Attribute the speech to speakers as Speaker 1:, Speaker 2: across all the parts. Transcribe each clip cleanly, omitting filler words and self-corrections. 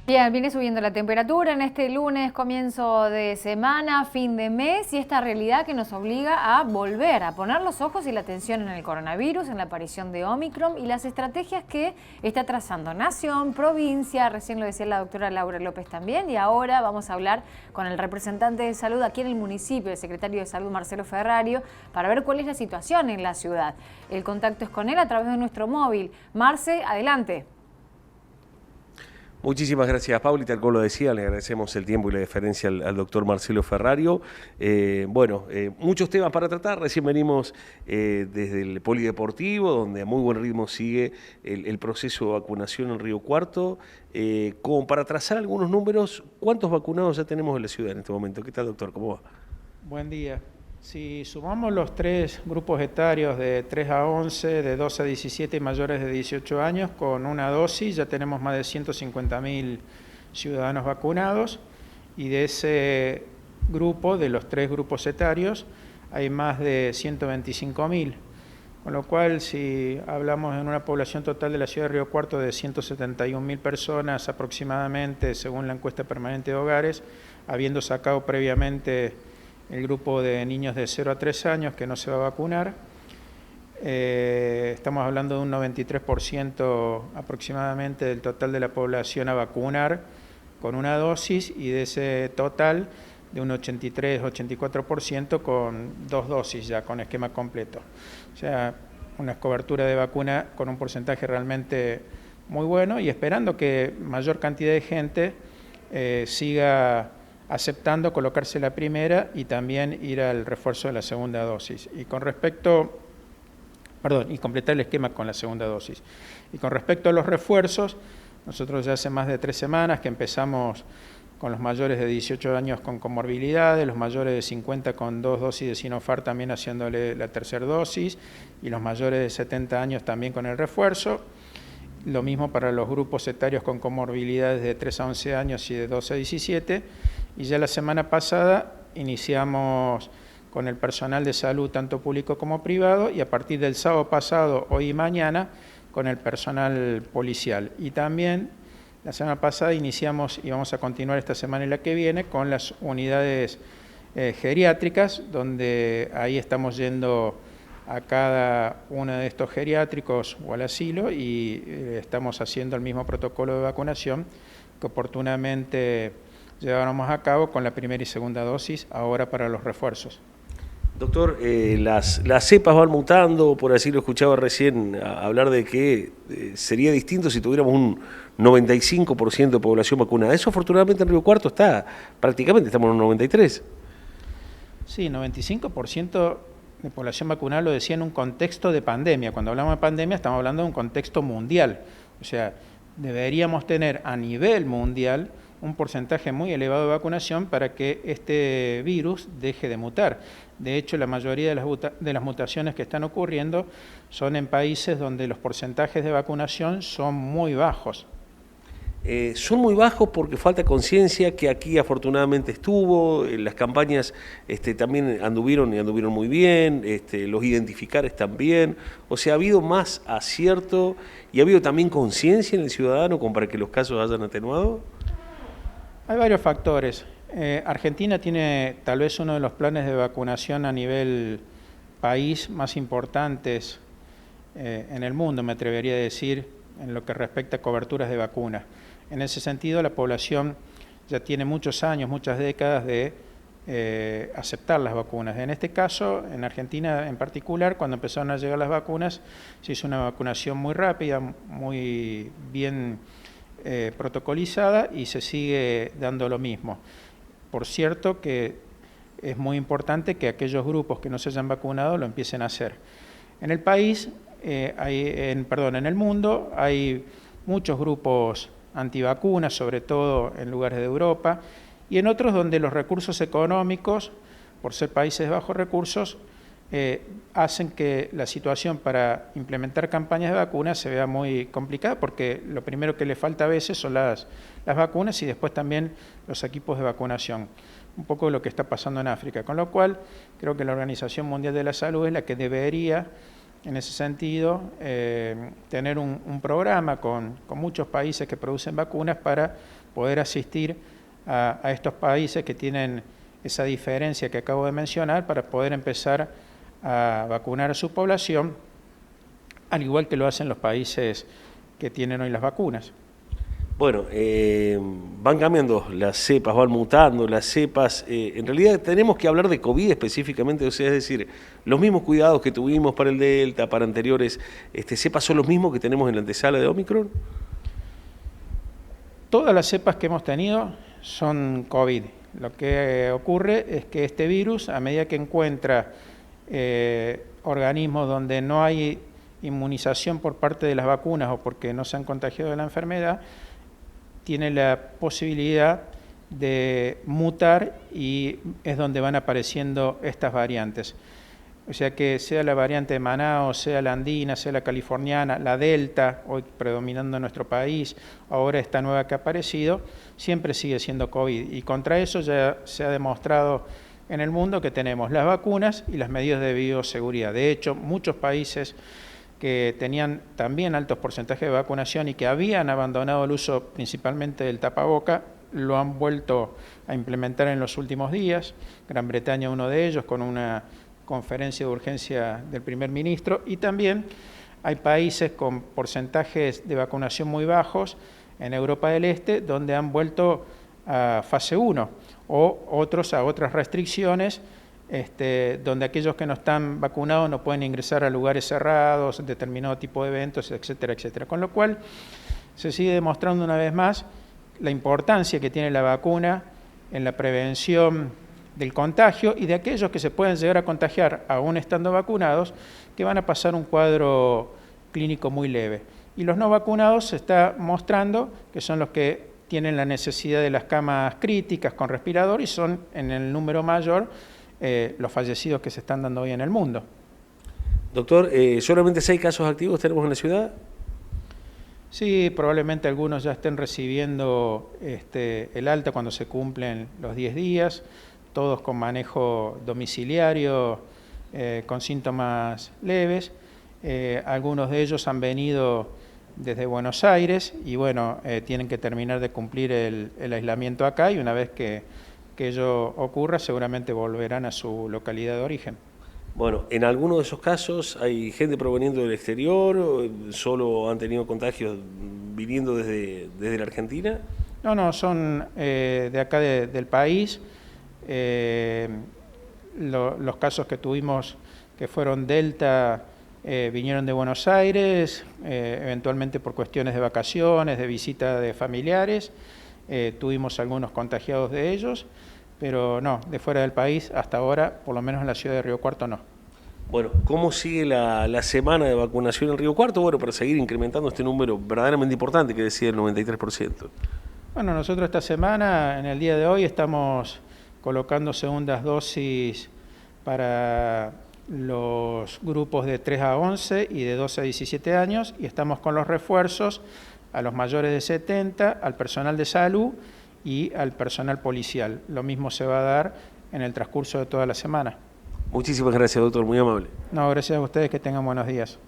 Speaker 1: Bien, viene subiendo la temperatura en este lunes, comienzo de semana, fin de mes, y esta realidad que nos obliga a volver a poner los ojos y la atención en el coronavirus, en la aparición de Omicron y las estrategias que está trazando nación, provincia, recién lo decía la doctora Laura López también, y ahora vamos a hablar con el representante de salud aquí en el municipio, el secretario de Salud Marcelo Ferrario, para ver cuál es la situación en la ciudad. El contacto es con él a través de nuestro móvil. Marce, adelante.
Speaker 2: Muchísimas gracias, Pauli. Tal como lo decía, le agradecemos el tiempo y la deferencia al doctor Marcelo Ferrario. Muchos temas para tratar. Recién venimos desde el polideportivo, donde a muy buen ritmo sigue el proceso de vacunación en Río Cuarto. Como para trazar algunos números, ¿cuántos vacunados ya tenemos en la ciudad en este momento? ¿Qué tal, doctor? ¿Cómo va?
Speaker 3: Buen día. Si sumamos los tres grupos etarios de 3 a 11, de 12 a 17 y mayores de 18 años, con una dosis ya tenemos más de 150.000 ciudadanos vacunados, y de ese grupo, de los tres grupos etarios, hay más de 125.000. Con lo cual, si hablamos en una población total de la ciudad de Río Cuarto de 171.000 personas aproximadamente, según la encuesta permanente de hogares, habiendo sacado previamente el grupo de niños de 0 a 3 años que no se va a vacunar, estamos hablando de un 93% aproximadamente del total de la población a vacunar con una dosis, y de ese total de un 83-84% con 2 dosis ya, con esquema completo. O sea, una cobertura de vacuna con un porcentaje realmente muy bueno, y esperando que mayor cantidad de gente siga aceptando colocarse la primera y también ir al refuerzo de la segunda dosis. Y completar el esquema con la segunda dosis. Y con respecto a los refuerzos, nosotros ya hace más de 3 semanas que empezamos con los mayores de 18 años con comorbilidades, los mayores de 50 con 2 dosis de Sinopharm también haciéndole la tercera dosis, y los mayores de 70 años también con el refuerzo. Lo mismo para los grupos etarios con comorbilidades de 3 a 11 años y de 12 a 17. Y ya la semana pasada iniciamos con el personal de salud, tanto público como privado, y a partir del sábado pasado, hoy y mañana, con el personal policial. Y también la semana pasada iniciamos, y vamos a continuar esta semana y la que viene, con las unidades geriátricas, donde ahí estamos yendo a cada uno de estos geriátricos o al asilo, y estamos haciendo el mismo protocolo de vacunación que oportunamente lleváramos a cabo con la primera y segunda dosis, ahora para los refuerzos.
Speaker 2: Doctor, las cepas van mutando, por así lo escuchaba recién hablar de que sería distinto si tuviéramos un 95% de población vacunada. Eso afortunadamente en Río Cuarto prácticamente estamos en un 93%.
Speaker 3: Sí, 95% de población vacunada, lo decía en un contexto de pandemia. Cuando hablamos de pandemia estamos hablando de un contexto mundial. O sea, deberíamos tener a nivel mundial un porcentaje muy elevado de vacunación para que este virus deje de mutar. De hecho, la mayoría de las mutaciones que están ocurriendo son en países donde los porcentajes de vacunación son muy bajos.
Speaker 2: Son muy bajos porque falta conciencia, que aquí afortunadamente estuvo, las campañas también anduvieron muy bien, los identificares también, o sea, ha habido más acierto y ha habido también conciencia en el ciudadano como para que los casos hayan atenuado.
Speaker 3: Hay varios factores. Argentina tiene tal vez uno de los planes de vacunación a nivel país más importantes en el mundo, me atrevería a decir, en lo que respecta a coberturas de vacunas. En ese sentido, la población ya tiene muchos años, muchas décadas de aceptar las vacunas. En este caso, en Argentina en particular, cuando empezaron a llegar las vacunas, se hizo una vacunación muy rápida, muy bien protocolizada, y se sigue dando lo mismo. Por cierto que es muy importante que aquellos grupos que no se hayan vacunado lo empiecen a hacer. En el país, en el mundo, hay muchos grupos antivacunas, sobre todo en lugares de Europa, y en otros donde los recursos económicos, por ser países de bajos recursos, hacen que la situación para implementar campañas de vacunas se vea muy complicada, porque lo primero que le falta a veces son las vacunas, y después también los equipos de vacunación. Un poco lo que está pasando en África, con lo cual creo que la Organización Mundial de la Salud es la que debería, en ese sentido, tener un programa con muchos países que producen vacunas para poder asistir a estos países que tienen esa diferencia que acabo de mencionar para poder empezar a vacunar a su población, al igual que lo hacen los países que tienen hoy las vacunas.
Speaker 2: Bueno, van cambiando las cepas, van mutando las cepas. En realidad tenemos que hablar de COVID específicamente, o sea, es decir, los mismos cuidados que tuvimos para el Delta, para anteriores cepas, ¿son los mismos que tenemos en la antesala de Omicron?
Speaker 3: Todas las cepas que hemos tenido son COVID. Lo que ocurre es que este virus, a medida que encuentra organismos donde no hay inmunización por parte de las vacunas o porque no se han contagiado de la enfermedad, tiene la posibilidad de mutar y es donde van apareciendo estas variantes. O sea que sea la variante de Manaus, sea la andina, sea la californiana, la delta, hoy predominando en nuestro país, ahora esta nueva que ha aparecido, siempre sigue siendo COVID. Y contra eso ya se ha demostrado en el mundo que tenemos las vacunas y las medidas de bioseguridad. De hecho, muchos países que tenían también altos porcentajes de vacunación y que habían abandonado el uso principalmente del tapaboca, lo han vuelto a implementar en los últimos días. Gran Bretaña uno de ellos, con una conferencia de urgencia del primer ministro, y también hay países con porcentajes de vacunación muy bajos en Europa del Este, donde han vuelto a fase 1, o otros a otras restricciones, donde aquellos que no están vacunados no pueden ingresar a lugares cerrados, determinado tipo de eventos, etcétera, etcétera. Con lo cual se sigue demostrando una vez más la importancia que tiene la vacuna en la prevención del contagio y de aquellos que se pueden llegar a contagiar aún estando vacunados, que van a pasar un cuadro clínico muy leve. Y los no vacunados se está mostrando que son los que tienen la necesidad de las camas críticas con respirador y son en el número mayor los fallecidos que se están dando hoy en el mundo.
Speaker 2: Doctor, ¿solamente 6 casos activos tenemos en la ciudad?
Speaker 3: Sí, probablemente algunos ya estén recibiendo el alta cuando se cumplen los 10 días, todos con manejo domiciliario, con síntomas leves. Algunos de ellos han venido desde Buenos Aires y bueno, tienen que terminar de cumplir el aislamiento acá y una vez que ello ocurra seguramente volverán a su localidad de origen.
Speaker 2: Bueno, ¿en alguno de esos casos hay gente proveniendo del exterior o solo han tenido contagios viniendo desde la Argentina?
Speaker 3: No, son de acá del país. Los casos que tuvimos que fueron Delta vinieron de Buenos Aires, eventualmente por cuestiones de vacaciones, de visita de familiares. Tuvimos algunos contagiados de ellos, pero no, de fuera del país hasta ahora, por lo menos en la ciudad de Río Cuarto no.
Speaker 2: Bueno, ¿cómo sigue la semana de vacunación en Río Cuarto? Bueno, para seguir incrementando este número verdaderamente importante que decía el 93%.
Speaker 3: Bueno, nosotros esta semana, en el día de hoy, estamos colocando segundas dosis para los grupos de 3 a 11 y de 12 a 17 años y estamos con los refuerzos a los mayores de 70, al personal de salud y al personal policial. Lo mismo se va a dar en el transcurso de toda la semana.
Speaker 2: Muchísimas gracias, doctor, muy amable.
Speaker 3: No, gracias a ustedes, que tengan buenos días.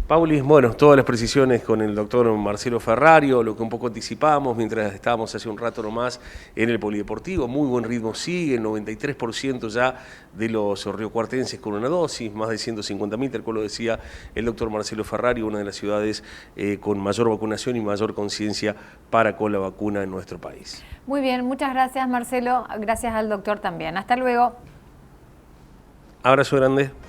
Speaker 2: Pauli, bueno, todas las precisiones con el doctor Marcelo Ferrario, lo que un poco anticipamos mientras estábamos hace un rato nomás en el polideportivo, muy buen ritmo sigue, el 93% ya de los riocuartenses con una dosis, más de 150.000, tal cual lo decía el doctor Marcelo Ferrario, una de las ciudades con mayor vacunación y mayor conciencia para con la vacuna en nuestro país.
Speaker 1: Muy bien, muchas gracias Marcelo, gracias al doctor también. Hasta luego.
Speaker 2: Abrazo grande.